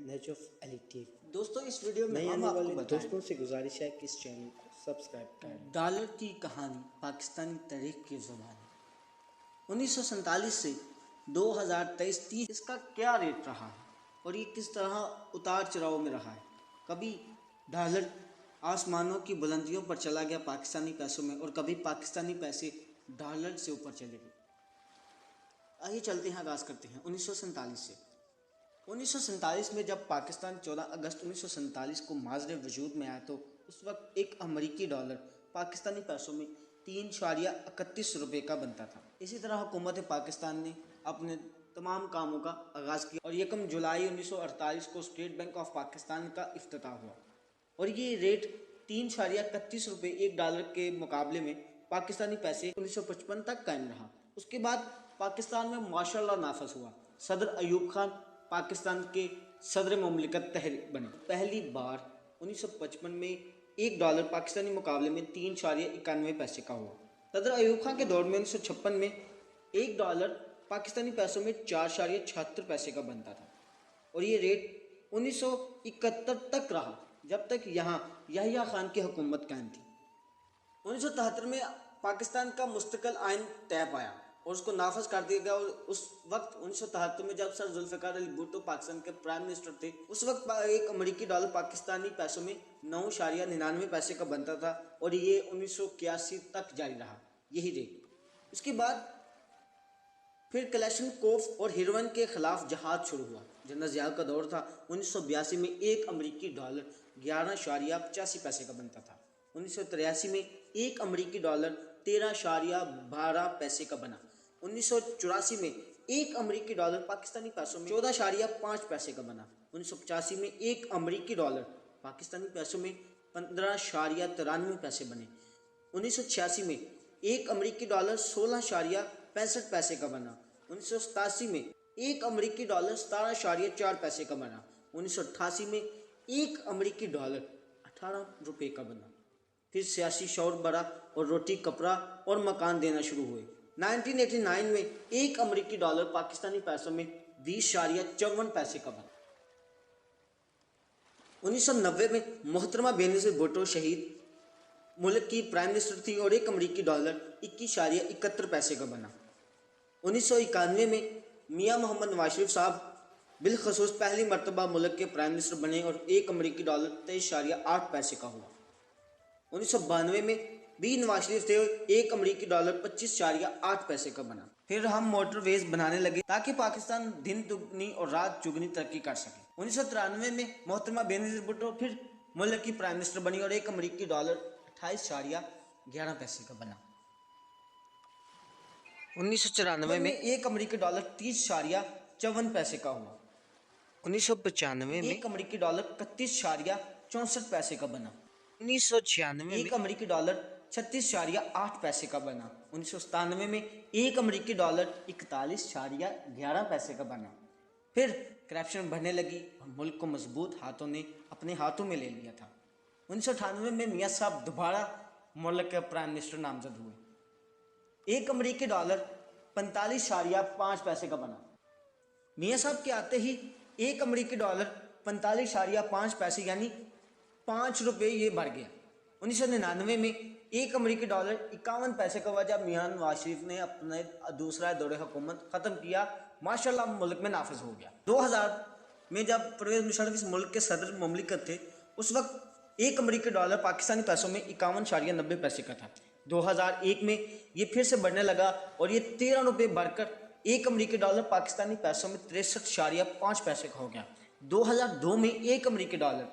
Najaf Ali TV. दोस्तों इस video में नए हम आने आपको वाले बताएं दोस्तों से गुजारिश है कि इस चैनल को सब्सक्राइब करें। डॉलर की कहानी पाकिस्तानी तारीख की ज़बानी। 1947 से 2023 इसका क्या रेट रहा है और ये किस तरह उतार चढ़ाव में रहा है। कभी डॉलर आसमानों की बुलंदियों पर चला गया पाकिस्तानी पैसों में और कभी पाकिस्तानी पैसे डॉलर से ऊपर चले गए। आइए चलते हैं, आगाज़ करते हैं 1947 से। 1947 में जब पाकिस्तान 14 अगस्त 1947 को माज़रे वजूद में आया तो उस वक्त एक अमरीकी डॉलर पाकिस्तानी पैसों में 3.31 रुपये का बनता था। इसी तरह हुकूमत पाकिस्तान ने अपने तमाम कामों का आगाज़ किया और 1 जुलाई 1948 को स्टेट बैंक ऑफ पाकिस्तान का इफ्तिताह हुआ और ये रेट 3.31 रुपये एक डॉलर के मुकाबले में पाकिस्तानी पैसे 1955 तक कायम रहा। उसके बाद पाकिस्तान में मार्शल लॉ नाफज हुआ। सदर अयूब खान पाकिस्तान के सदर मुमलिकत बने। पहली बार 1955 में एक डॉलर पाकिस्तानी मुकाबले में 3.91 पैसे का हुआ। सदर अयूब खान के दौर में 1956 में एक डॉलर पाकिस्तानी पैसों में 4.76 पैसे का बनता था और ये रेट 1971 तक रहा जब तक यहाँ याहिया खान की हुकूमत कायम थी। 1973 में पाकिस्तान का मुस्तकिल आइन तय पाया और उसको नाफज कर दिया गया। और उस वक्त 1973 में जब सर जुल्फ़िकार अली भुट्टो पाकिस्तान के प्राइम मिनिस्टर थे, उस वक्त एक अमेरिकी डॉलर पाकिस्तानी पैसों में 9.99 पैसे का बनता था और ये 1981 तक जारी रहा यही रेट। उसके बाद फिर कलेशनकोफ और हेरोइन के खिलाफ जहाद शुरू हुआ। जनरल ज़िया का दौर था। 1982 में एक अमेरिकी डॉलर 11.85 पैसे का बनता था। 1983 में एक अमेरिकी डॉलर 13.12 पैसे का बना। 1984 में एक अमेरिकी डॉलर पाकिस्तानी पैसों में 14.5 पैसे का बना। 1985 में एक अमेरिकी डॉलर पाकिस्तानी पैसों में 15.93 पैसे बने। 1986 में एक अमेरिकी डॉलर 16.65 पैसे का बना। 1987 में एक अमेरिकी डॉलर 17.4 पैसे का बना। 1988 में एक अमेरिकी डॉलर 18 रुपये का बना। फिर सियासी शौर बढ़ा और रोटी कपड़ा और मकान देना शुरू हुए। 1989 में एक अमेरिकी डॉलर पाकिस्तानी पैसों में 20.54 पैसे का बना। 1990 में मोहतरमा बेनज़ीर भुट्टो शहीद मुल्क की प्राइम मिनिस्टर थी और एक अमेरिकी डॉलर 21.71 पैसे का बना। 1991 में मियां मोहम्मद नवाज शरीफ साहब बिलखसूस पहली मरतबा मुल्क के प्राइम मिनिस्टर बने और एक अमेरिकी डॉलर 23.8 पैसे का हुआ। 1992 में भी नवाज शरीफ थे, एक अमेरिकी डॉलर 25.8 पैसे का बना। फिर हम मोटरवेज बनाने लगे ताकि पाकिस्तान दिन दुगनी और रात चुगनी तरक्की कर सके। 1993 में मोहतरमा बेनज़ीर भुट्टो फिर मुल्क की प्राइम मिनिस्टर बनी और एक अमेरिकी डॉलर 28.11 पैसे का बना। 1994 में एक अमेरिकी डॉलर 30.54 पैसे का हुआ। 1995 में एक अमेरिकी डॉलर 31.64 पैसे का बना। 1996 में एक अमेरिकी डॉलर 36.8 पैसे का बना। 1997 में एक अमेरिकी डॉलर 41.11 पैसे का बना। फिर करप्शन बढ़ने लगी और मुल्क को मजबूत हाथों ने अपने हाथों में ले लिया था। 1998 में मियाँ साहब दोबारा मुल्क के प्राइम मिनिस्टर नामजद हुए। एक अमेरिकी डॉलर 45.5 पैसे का बना। मियाँ साहब के आते ही एक अमेरिकी डॉलर 45.5 पैसे यानी 5 रुपये ये बढ़ गया। 1999 में एक अमेरिकी डॉलर 51 पैसे का हुआ जब मियां नवाज शरीफ ने अपने दूसरा दौरे हुकूमत ख़त्म किया। माशाल्लाह मुल्क में नाफिज हो गया। 2000 में जब परवेज़ मुशर्रफ इस मुल्क के सदर मुमलिकत थे उस वक्त एक अमेरिकी डॉलर पाकिस्तानी पैसों में 51.90 पैसे का था। 2001 में ये फिर से बढ़ने लगा और ये 13 रुपये बढ़कर एक अमेरिकी डॉलर पाकिस्तानी पैसों में 63.5 पैसे का हो गया। 2002 में एक अमेरिकी डॉलर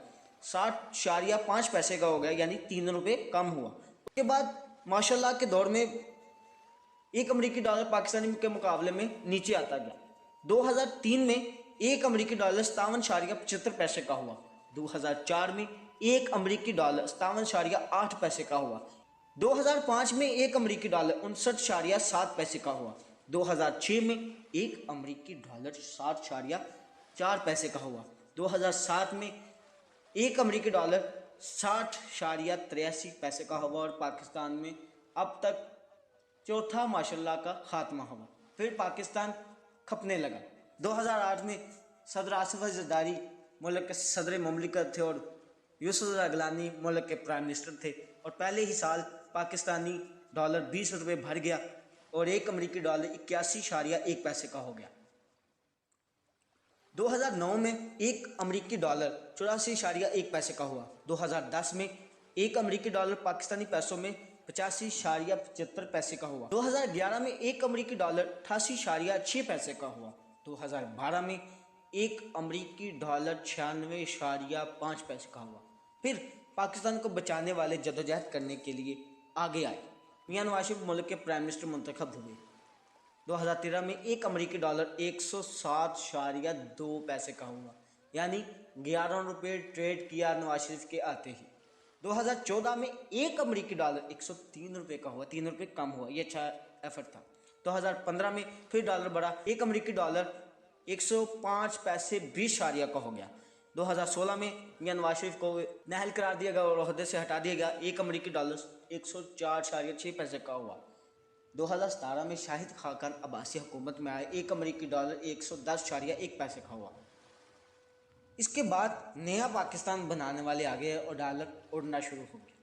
60.5 पैसे का हो गया यानी 3 रुपये कम हुआ। उसके बाद माशाल्लाह के दौर में एक अमेरिकी डॉलर पाकिस्तानी के मुकाबले में नीचे आता गया। 2003 में एक अमेरिकी डॉलर 57.75 पैसे का हुआ। 2004 में एक अमेरिकी डॉलर 57.8 पैसे का हुआ। 2005 में एक अमेरिकी डॉलर 59.7 पैसे का हुआ। 2006 में एक अमेरिकी डॉलर 60.4 पैसे का हुआ। 2007 में एक अमेरिकी डॉलर 60.83 पैसे का हुआ और पाकिस्तान में अब तक चौथा माशाल्लाह का खात्मा हुआ। फिर पाकिस्तान खपने लगा। 2008 में सदर आसिफ अली जरदारी मुल्क के सदर ममलिकत थे और यूसुफ अगलानी मुल्क के प्राइम मिनिस्टर थे। और पहले ही साल पाकिस्तानी डॉलर 20 रुपये भर गया और एक अमेरिकी डॉलर 81.1 पैसे का हो गया। 2009 में एक अमेरिकी डॉलर 84.1 पैसे का हुआ। 2010 में एक अमेरिकी डॉलर पाकिस्तानी पैसों में 85.75 पैसे का हुआ। 2011 में एक अमेरिकी डॉलर 88.6 पैसे का हुआ। 2012 में एक अमेरिकी डॉलर 96.5 पैसे का हुआ। फिर पाकिस्तान को बचाने वाले जदोजहद करने के लिए आगे आए। मियां नवाज शरीफ मुल्क के प्राइम मिनिस्टर मुंतखब हुए। 2013 में एक अमेरिकी डॉलर 107.2 पैसे का हुआ, यानी 11 रुपये ट्रेड किया नवाज शरीफ के आते ही। 2014 में एक अमेरिकी डॉलर 103 रुपये का हुआ, 3 रुपये कम हुआ, ये अच्छा एफर्ट था। 2015 में फिर डॉलर बढ़ा, एक अमेरिकी डॉलर 105 पैसे 20 का हो गया। 2016 में मियां नवाज शरीफ को नाअहल करार दिया गया और ओहदे से हटा दिया गया, एक अमेरिकी डॉलर 104.6 पैसे का हुआ। 2017 में शाहिद खाकान अब्बासी हुकूमत में आए, एक अमेरिकी डॉलर 110.1 पैसे का हुआ। इसके बाद नया पाकिस्तान बनाने वाले आ गए और डॉलर उड़ना शुरू हो गया।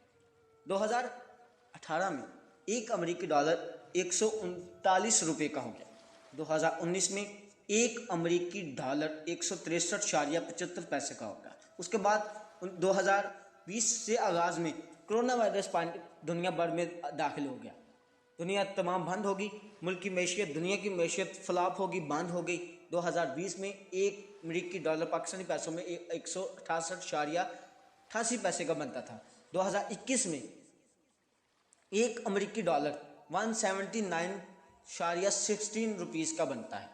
2018 में एक अमेरिकी डॉलर 139 रुपये का हो गया। 2019 में एक अमेरिकी डॉलर 163.75 पैसे का होगा। उसके बाद 2020 से आगाज़ में कोरोना वायरस दुनिया भर में दाखिल हो गया। दुनिया तमाम बंद होगी, मुल्क की मैशियत, दुनिया की मैशियत फ्लॉप होगी, बंद हो गई। 2020 में एक अमेरिकी डॉलर पाकिस्तानी पैसों में 168.88 पैसे का बनता था। 2021 में एक अमेरिकी डॉलर 179.16 रुपीज़ का बनता है।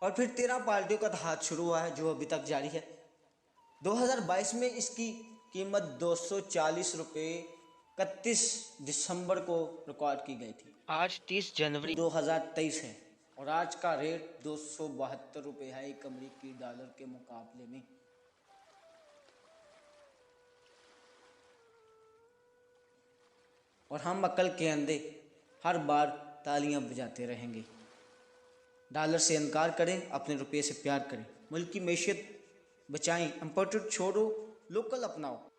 और फिर 13 पार्टियों का हाथ शुरू हुआ है जो अभी तक जारी है। 2022 में इसकी कीमत 240 रुपये 31 दिसंबर को रिकॉर्ड की गई थी। आज 30 जनवरी 2023 है और आज का रेट 272 रुपये है एक अमेरिकी डॉलर के मुकाबले में। और हम अक्ल के अंधे हर बार तालियां बजाते रहेंगे। डॉलर से इनकार करें, अपने रुपये से प्यार करें, मुल्क की मैशियत बचाएं, इम्पोर्टेड छोड़ो, लोकल अपनाओ।